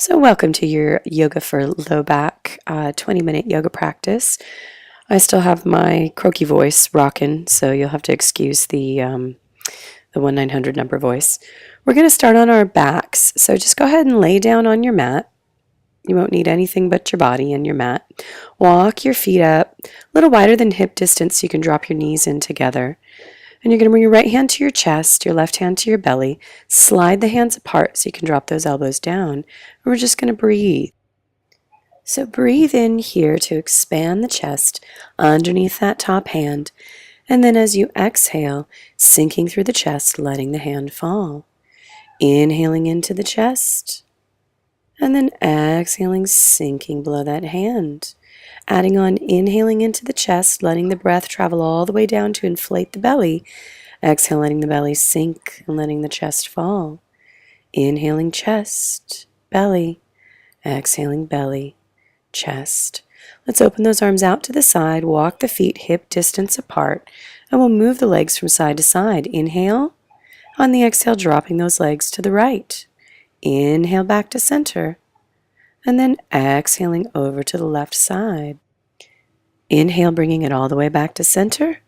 So welcome to your Yoga for Low Back 20-minute yoga practice. I still have my croaky voice rocking, so you'll have to excuse the 1-900 number voice. We're going to start on our backs, so just go ahead and lay down on your mat. You won't need anything but your body and your mat. Walk your feet up a little wider than hip distance so you can drop your knees in together. And you're going to bring your right hand to your chest, your left hand to your belly. Slide the hands apart so you can drop those elbows down. And we're just going to breathe. So breathe in here to expand the chest underneath that top hand. And then as you exhale, sinking through the chest, letting the hand fall. Inhaling into the chest. And then exhaling, sinking below that hand. Adding on, inhaling into the chest, letting the breath travel all the way down to inflate the belly. Exhale, letting the belly sink and letting the chest fall. Inhaling chest, belly. Exhaling belly, chest. Let's open those arms out to the side, walk the feet hip distance apart, and we'll move the legs from side to side. Inhale. On the exhale, dropping those legs to the right. Inhale back to center. And then exhaling over to the left side. Inhale, bringing it all the way back to center.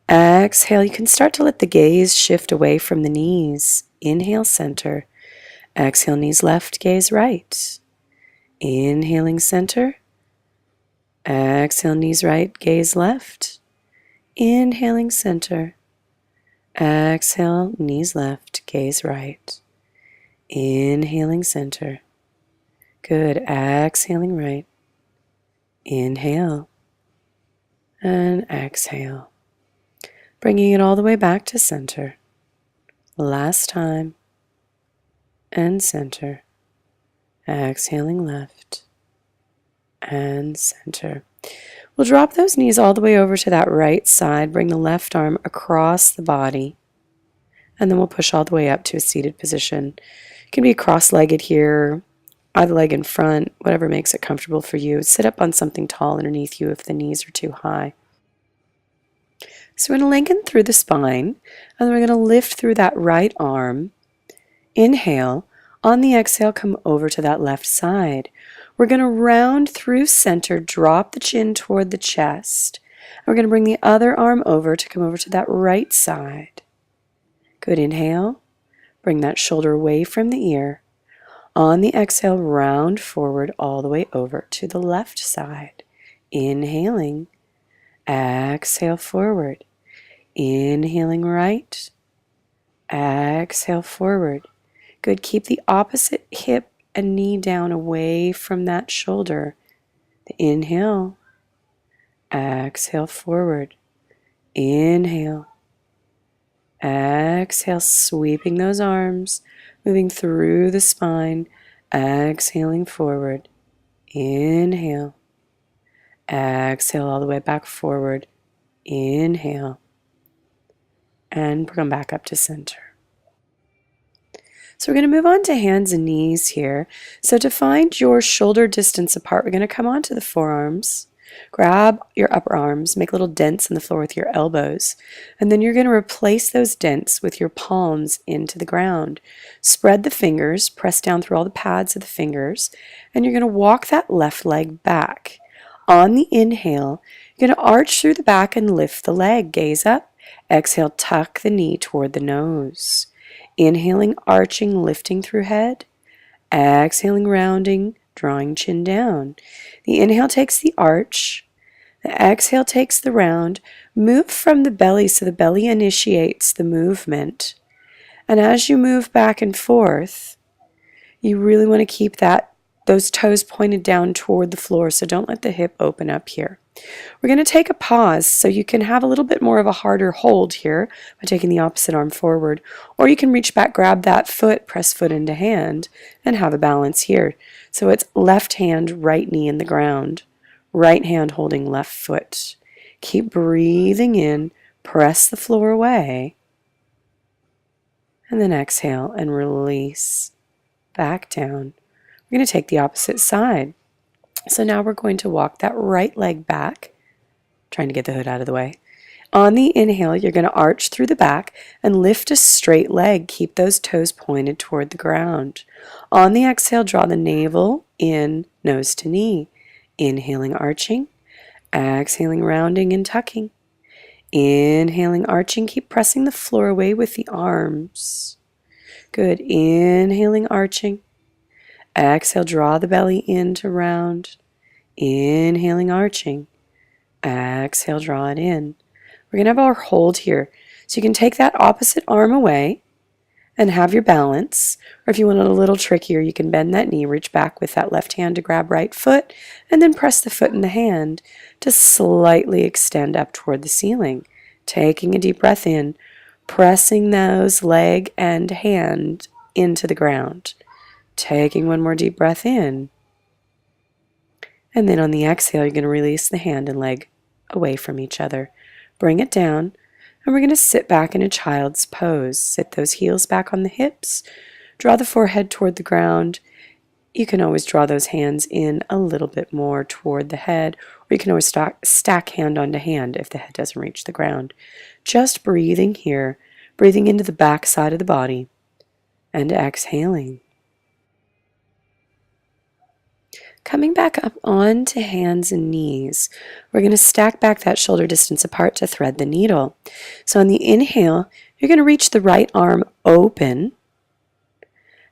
Exhale, you can start to let the gaze shift away from the knees. Inhale, center. Exhale, knees left, gaze right. Inhaling, center. Exhale, knees right, gaze left. Inhaling, center. Exhale, knees left, gaze right. Inhaling, center. Good. Exhaling right. Inhale. And exhale. Bringing it all the way back to center. Last time. And center. Exhaling left. And center. We'll drop those knees all the way over to that right side. Bring the left arm across the body. And then we'll push all the way up to a seated position. You can be cross-legged here. Either leg in front, whatever makes it comfortable for you. Sit up on something tall underneath you if the knees are too high. So we're going to lengthen through the spine, and then we're going to lift through that right arm. Inhale. On the exhale, come over to that left side. We're going to round through center, drop the chin toward the chest. And we're going to bring the other arm over to come over to that right side. Good. Inhale. Bring that shoulder away from the ear. On the exhale, round forward all the way over to the left side. Inhaling. Exhale forward. Inhaling right. Exhale forward. Good. Keep the opposite hip and knee down away from that shoulder. Inhale. Exhale forward. Inhale. Exhale, sweeping those arms, moving through the spine, exhaling forward. Inhale. Exhale all the way back forward. Inhale. And come back up to center. So we're going to move on to hands and knees here. So to find your shoulder distance apart, we're going to come onto the forearms. Grab your upper arms, make little dents in the floor with your elbows, and then you're going to replace those dents with your palms into the ground. Spread the fingers, press down through all the pads of the fingers, and you're going to walk that left leg back. On the inhale, you're going to arch through the back and lift the leg. Gaze up. Exhale, tuck the knee toward the nose. Inhaling, arching, lifting through head. Exhaling, rounding, drawing chin down. The inhale takes the arch. The exhale takes the round. Move from the belly so the belly initiates the movement. And as you move back and forth, you really want to keep those toes pointed down toward the floor, so don't let the hip open up here. We're going to take a pause so you can have a little bit more of a harder hold here by taking the opposite arm forward. Or you can reach back, grab that foot, press foot into hand, and have a balance here. So it's left hand, right knee in the ground. Right hand holding left foot. Keep breathing in, press the floor away, and then exhale and release back down. We're going to take the opposite side. So now we're going to walk that right leg back, trying to get the hood out of the way. On the inhale, you're going to arch through the back and lift a straight leg. Keep those toes pointed toward the ground. On the exhale, draw the navel in, nose to knee. Inhaling, arching. Exhaling, rounding and tucking. Inhaling, arching. Keep pressing the floor away with the arms. Good. Inhaling, arching. Exhale, draw the belly in to round. Inhaling, arching. Exhale, draw it in. We're going to have our hold here. So you can take that opposite arm away and have your balance. Or if you want it a little trickier, you can bend that knee, reach back with that left hand to grab right foot, and then press the foot in the hand to slightly extend up toward the ceiling. Taking a deep breath in, pressing those leg and hand into the ground. Taking one more deep breath in. And then on the exhale, you're going to release the hand and leg away from each other. Bring it down, and we're going to sit back in a child's pose. Sit those heels back on the hips. Draw the forehead toward the ground. You can always draw those hands in a little bit more toward the head, or you can always stack hand onto hand if the head doesn't reach the ground. Just breathing here, breathing into the back side of the body, and exhaling. Coming back up onto hands and knees, we're going to stack back that shoulder distance apart to thread the needle. So on the inhale, you're going to reach the right arm open.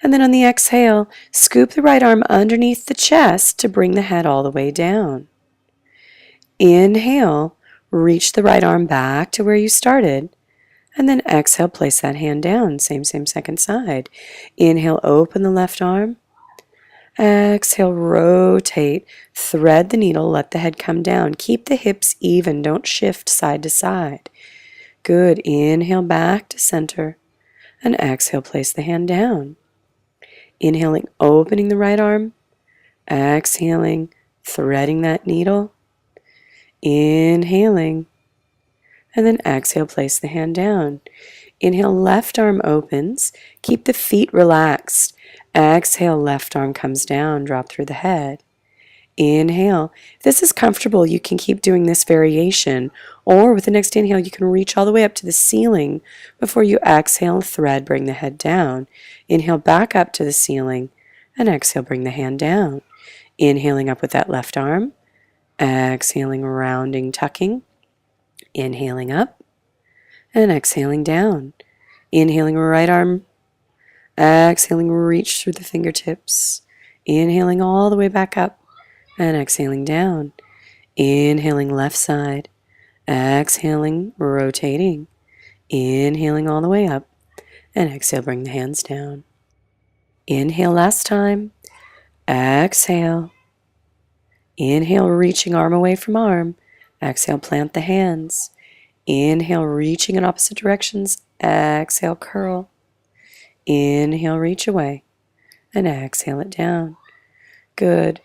And then on the exhale, scoop the right arm underneath the chest to bring the head all the way down. Inhale, reach the right arm back to where you started. And then exhale, place that hand down. Same second side. Inhale, open the left arm. Exhale, rotate, thread the needle, let the head come down. Keep the hips even, don't shift side to side. Good. Inhale back to center, and exhale, place the hand down. Inhaling, opening the right arm. Exhaling, threading that needle. Inhaling, and then exhale, place the hand down. Inhale, left arm opens. Keep the feet relaxed. Exhale, left arm comes down, drop through the head. Inhale. If this is comfortable, you can keep doing this variation, or with the next inhale, you can reach all the way up to the ceiling before you exhale, thread, bring the head down. Inhale, back up to the ceiling, and exhale, bring the hand down. Inhaling up with that left arm. Exhaling, rounding, tucking. Inhaling up, and exhaling down. Inhaling, right arm. Exhaling, reach through the fingertips. Inhaling all the way back up, and exhaling down. Inhaling, left side. Exhaling, rotating. Inhaling all the way up, and exhale, bring the hands down. Inhale last time. Exhale. Inhale, reaching arm away from arm. Exhale, plant the hands. Inhale, reaching in opposite directions. Exhale, curl. Inhale, reach away, and exhale it down. Good.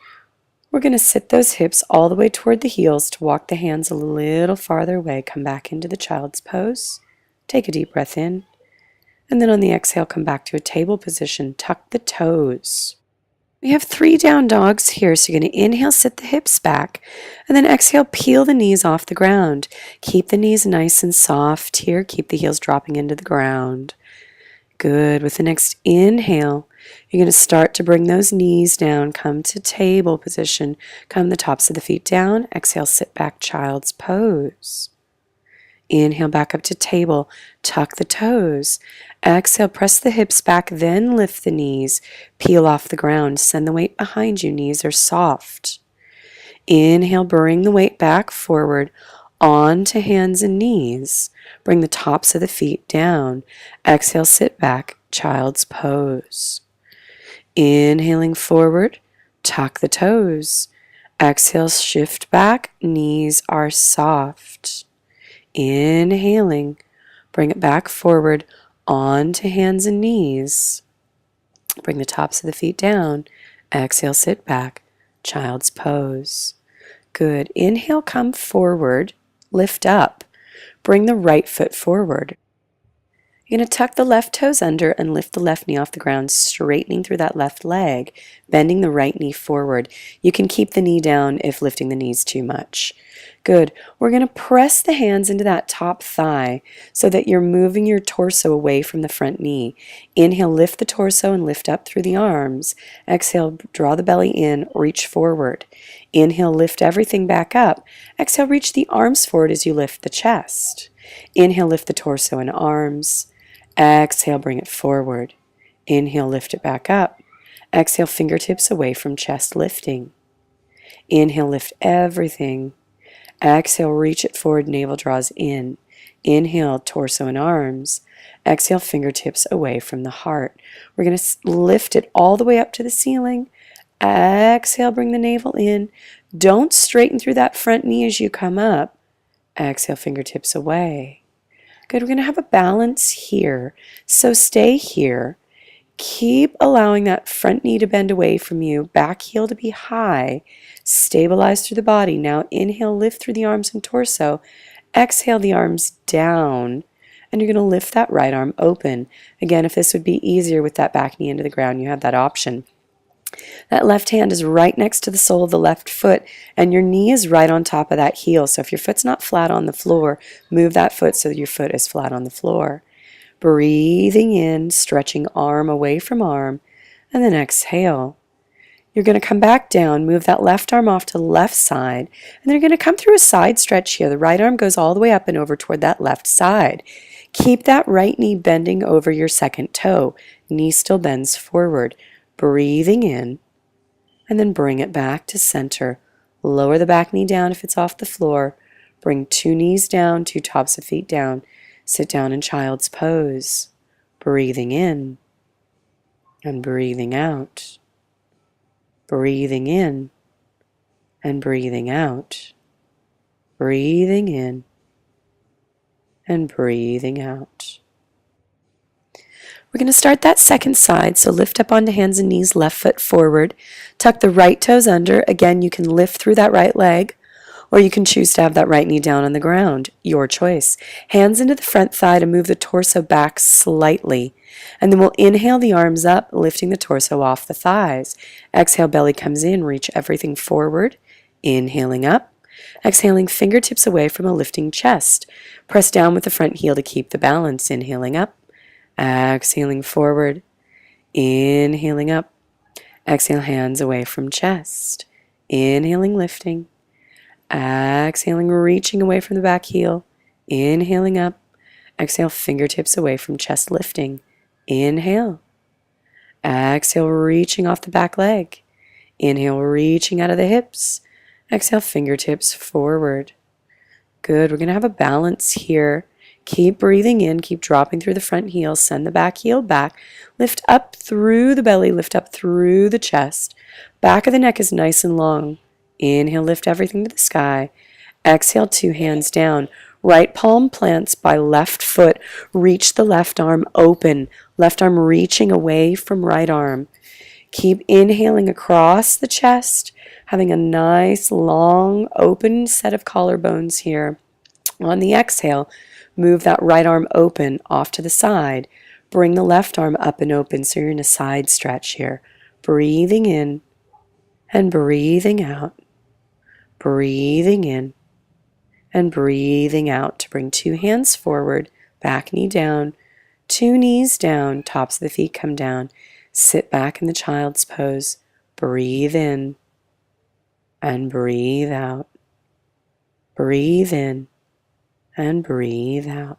We're going to sit those hips all the way toward the heels to walk the hands a little farther away. Come back into the child's pose. Take a deep breath in. And then on the exhale, come back to a table position. Tuck the toes. We have 3 down dogs here, so you're going to inhale, sit the hips back, and then exhale, peel the knees off the ground. Keep the knees nice and soft here. Keep the heels dropping into the ground. Good. With the next inhale, you're going to start to bring those knees down. Come to table position. Come the tops of the feet down. Exhale, sit back, child's pose. Inhale, back up to table. Tuck the toes. Exhale, press the hips back, then lift the knees. Peel off the ground. Send the weight behind you. Knees are soft. Inhale, bring the weight back forward onto hands and knees. Bring the tops of the feet down. Exhale, sit back, child's pose. Inhaling forward, tuck the toes. Exhale, shift back, knees are soft. Inhaling, bring it back forward onto hands and knees. Bring the tops of the feet down. Exhale, sit back, child's pose. Good. Inhale, come forward, lift up. Bring the right foot forward. You're going to tuck the left toes under and lift the left knee off the ground, straightening through that left leg, bending the right knee forward. You can keep the knee down if lifting the knees too much. Good. We're going to press the hands into that top thigh so that you're moving your torso away from the front knee. Inhale, lift the torso and lift up through the arms. Exhale, draw the belly in, reach forward. Inhale, lift everything back up. Exhale, reach the arms forward as you lift the chest. Inhale, lift the torso and arms. Exhale, bring it forward. Inhale, lift it back up. Exhale, fingertips away from chest lifting. Inhale, lift everything. Exhale, reach it forward, navel draws in. Inhale, torso and arms. Exhale, fingertips away from the heart. We're going to lift it all the way up to the ceiling. Exhale, bring the navel in. Don't straighten through that front knee as you come up. Exhale, fingertips away. Good, we're going to have a balance here. So stay here. Keep allowing that front knee to bend away from you, back heel to be high. Stabilize through the body. Now inhale, lift through the arms and torso. Exhale the arms down, and you're going to lift that right arm open. Again, if this would be easier with that back knee into the ground, you have that option. That left hand is right next to the sole of the left foot, and your knee is right on top of that heel. So if your foot's not flat on the floor, move that foot so that your foot is flat on the floor. Breathing in, stretching arm away from arm, and then exhale. You're going to come back down, move that left arm off to the left side, and then you're going to come through a side stretch here. The right arm goes all the way up and over toward that left side. Keep that right knee bending over your second toe. Knee still bends forward. Breathing in, and then bring it back to center. Lower the back knee down if it's off the floor. Bring two knees down, two tops of feet down. Sit down in child's pose, breathing in and breathing out, breathing in and breathing out, breathing in and breathing out. We're going to start that second side, so lift up onto hands and knees, left foot forward. Tuck the right toes under. Again, you can lift through that right leg, or you can choose to have that right knee down on the ground. Your choice. Hands into the front thigh to move the torso back slightly. And then we'll inhale the arms up, lifting the torso off the thighs. Exhale, belly comes in, reach everything forward. Inhaling up. Exhaling, fingertips away from a lifting chest. Press down with the front heel to keep the balance. Inhaling up. Exhaling forward. Inhaling up. Exhale, hands away from chest. Inhaling, lifting. Exhaling, reaching away from the back heel. Inhaling up. Exhale, fingertips away from chest lifting. Inhale. Exhale, reaching off the back leg. Inhale, reaching out of the hips. Exhale, fingertips forward. Good. We're going to have a balance here. Keep breathing in. Keep dropping through the front heel. Send the back heel back. Lift up through the belly. Lift up through the chest. Back of the neck is nice and long. Inhale, lift everything to the sky. Exhale, two hands down. Right palm plants by left foot. Reach the left arm open. Left arm reaching away from right arm. Keep inhaling across the chest, having a nice, long, open set of collarbones here. On the exhale, move that right arm open off to the side. Bring the left arm up and open so you're in a side stretch here. Breathing in and breathing out. Breathing in and breathing out to bring two hands forward, back knee down, two knees down, tops of the feet come down. Sit back in the child's pose. Breathe in and breathe out. Breathe in and breathe out.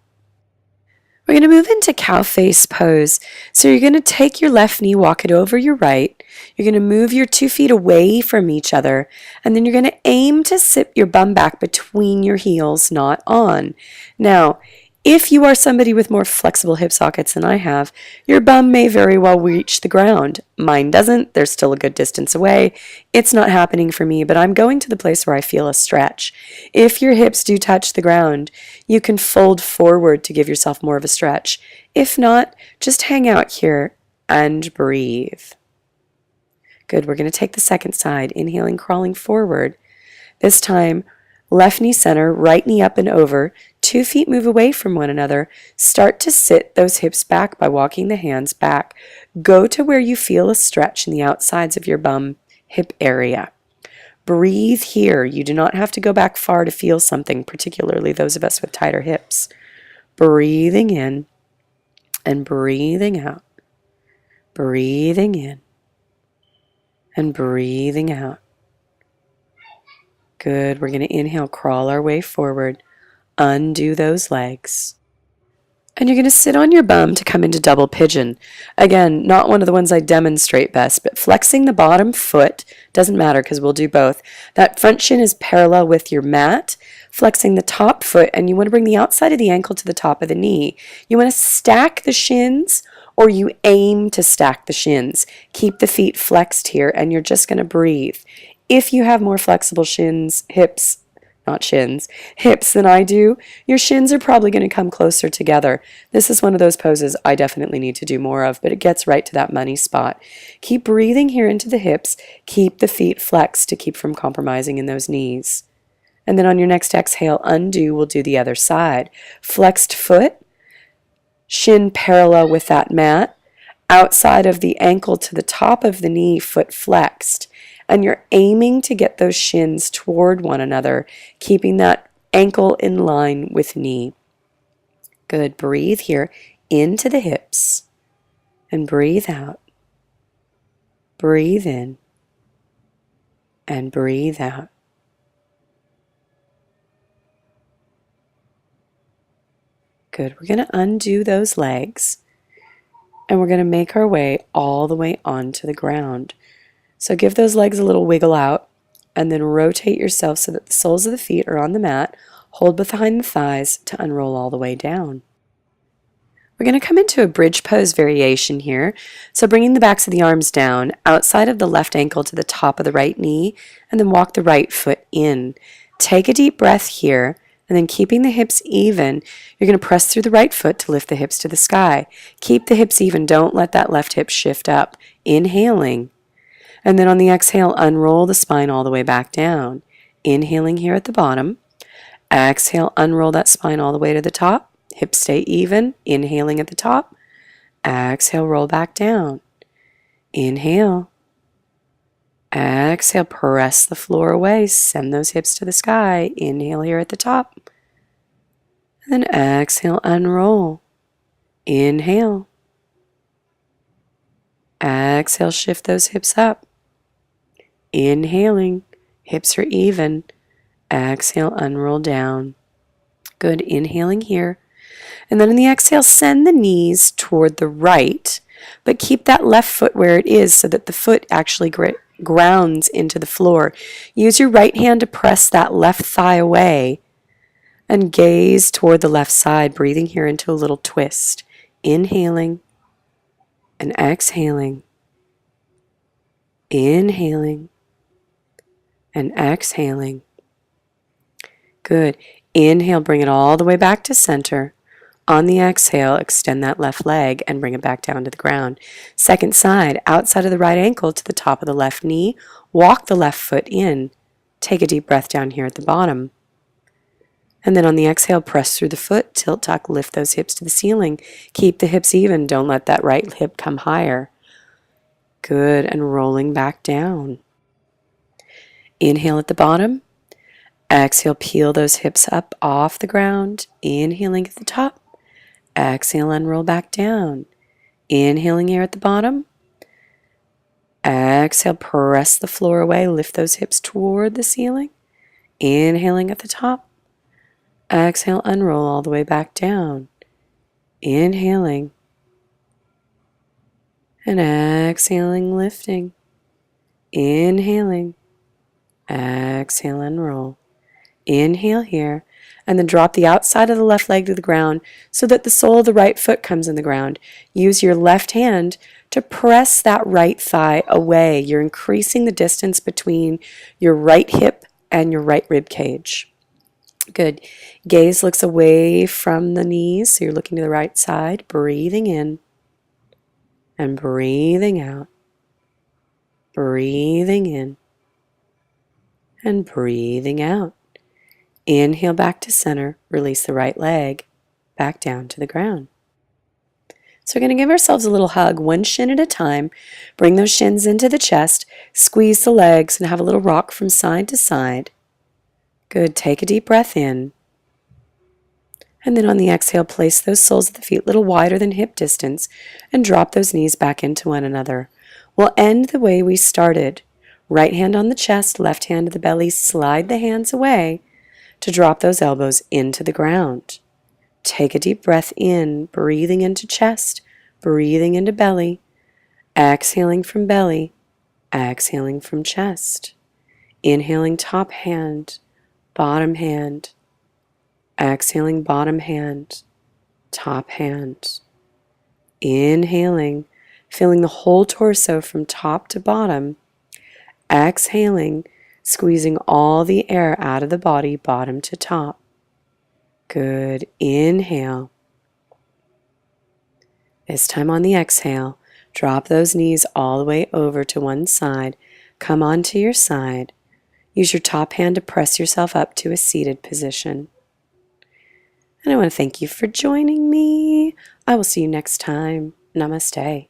We're going to move into cow face pose. So you're going to take your left knee, walk it over your right. You're going to move your 2 feet away from each other, and then you're going to aim to sit your bum back between your heels, not on. Now, if you are somebody with more flexible hip sockets than I have, your bum may very well reach the ground. Mine doesn't. They're still a good distance away. It's not happening for me, but I'm going to the place where I feel a stretch. If your hips do touch the ground, you can fold forward to give yourself more of a stretch. If not, just hang out here and breathe. Good. We're going to take the second side, inhaling, crawling forward. This time, Left knee center, right knee up and over. 2 feet move away from one another. Start to sit those hips back by walking the hands back. Go to where you feel a stretch in the outsides of your bum hip area. Breathe here. You do not have to go back far to feel something, particularly those of us with tighter hips. Breathing in and breathing out. Breathing in and breathing out. Good. We're going to inhale, crawl our way forward. Undo those legs. And you're going to sit on your bum to come into double pigeon. Again, not one of the ones I demonstrate best, but flexing the bottom foot, doesn't matter because we'll do both. That front shin is parallel with your mat, flexing the top foot, and you want to bring the outside of the ankle to the top of the knee. You want to stack the shins, or you aim to stack the shins. Keep the feet flexed here, and you're just going to breathe. If you have more flexible shins, hips, not shins, hips than I do, your shins are probably going to come closer together. This is one of those poses I definitely need to do more of, but it gets right to that money spot. Keep breathing here into the hips. Keep the feet flexed to keep from compromising in those knees. And then on your next exhale, undo, we'll do the other side. Flexed foot, shin parallel with that mat, outside of the ankle to the top of the knee, foot flexed. And you're aiming to get those shins toward one another, keeping that ankle in line with knee. Good. Breathe here into the hips and breathe out. Breathe in and breathe out. Good. We're going to undo those legs and we're going to make our way all the way onto the ground. So give those legs a little wiggle out and then rotate yourself so that the soles of the feet are on the mat. Hold behind the thighs to unroll all the way down. We're going to come into a bridge pose variation here. So bringing the backs of the arms down, outside of the left ankle to the top of the right knee, and then walk the right foot in. Take a deep breath here, and then keeping the hips even, you're going to press through the right foot to lift the hips to the sky. Keep the hips even. Don't let that left hip shift up. Inhaling. And then on the exhale, unroll the spine all the way back down. Inhaling here at the bottom. Exhale, unroll that spine all the way to the top. Hips stay even. Inhaling at the top. Exhale, roll back down. Inhale. Exhale, press the floor away. Send those hips to the sky. Inhale here at the top. And then exhale, unroll. Inhale. Exhale, shift those hips up. Inhaling, hips are even. Exhale, unroll down. Good, inhaling here. And then in the exhale, send the knees toward the right, but keep that left foot where it is so that the foot actually grounds into the floor. Use your right hand to press that left thigh away and gaze toward the left side, breathing here into a little twist. Inhaling and exhaling. Inhaling and exhaling. Good. Inhale, bring it all the way back to center. On the exhale, extend that left leg and bring it back down to the ground. Second side, outside of the right ankle to the top of the left knee. Walk the left foot in. Take a deep breath down here at the bottom. And then on the exhale, press through the foot, tilt tuck, lift those hips to the ceiling. Keep the hips even. Don't let that right hip come higher. Good. And rolling back down. Inhale at the bottom. Exhale, peel those hips up off the ground. Inhaling at the top. Exhale, unroll back down. Inhaling here at the bottom. Exhale, press the floor away. Lift those hips toward the ceiling. Inhaling at the top. Exhale, unroll all the way back down. Inhaling. And exhaling, lifting. Inhaling. Exhale and roll. Inhale here, and then drop the outside of the left leg to the ground so that the sole of the right foot comes in the ground. Use your left hand to press that right thigh away. You're increasing the distance between your right hip and your right rib cage. Good. Gaze looks away from the knees, so you're looking to the right side, breathing in and breathing out. Breathing in and breathing out. Inhale back to center. Release the right leg back down to the ground. So we're going to give ourselves a little hug, one shin at a time. Bring those shins into the chest. Squeeze the legs and have a little rock from side to side. Good. Take a deep breath in. And then on the exhale, place those soles of the feet a little wider than hip distance and drop those knees back into one another. We'll end the way we started. Right hand on the chest, left hand to the belly. Slide the hands away to drop those elbows into the ground. Take a deep breath in, breathing into chest, breathing into belly, exhaling from belly, exhaling from chest. Inhaling top hand, bottom hand, exhaling bottom hand, top hand. Inhaling, feeling the whole torso from top to bottom. Exhaling, squeezing all the air out of the body, bottom to top. Good. Inhale. This time on the exhale, drop those knees all the way over to one side. Come onto your side. Use your top hand to press yourself up to a seated position. And I want to thank you for joining me. I will see you next time. Namaste.